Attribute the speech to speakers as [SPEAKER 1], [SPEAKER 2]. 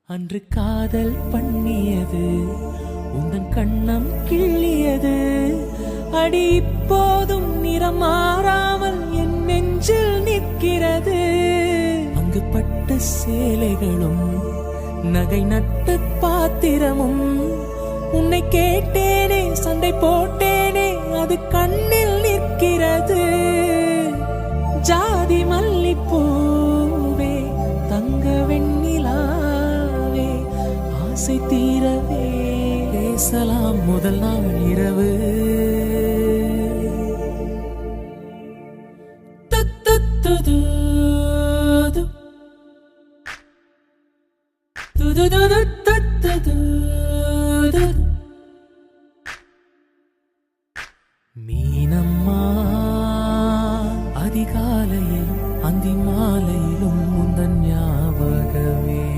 [SPEAKER 1] அன்று காதல் பண்ணியது உந்தன் கண்ணம் கிள்ளியது அடி இப்போதும் நிறம் மாறாமல் என் நெஞ்சில் நிற்கிறது. அங்கு பட்ட சேலைகளும் நகை நட்டு பாத்திரமும் உன்னை கேட்டேனே சண்டை போட்டேனே அது கண்ணில் நிற்கிறது. ஜாதி மல்லிப்பூவே தங்க வெண்ணிலாவே ஆசை தீரவே பேசலாம் முதல் நாள் இரவு. துது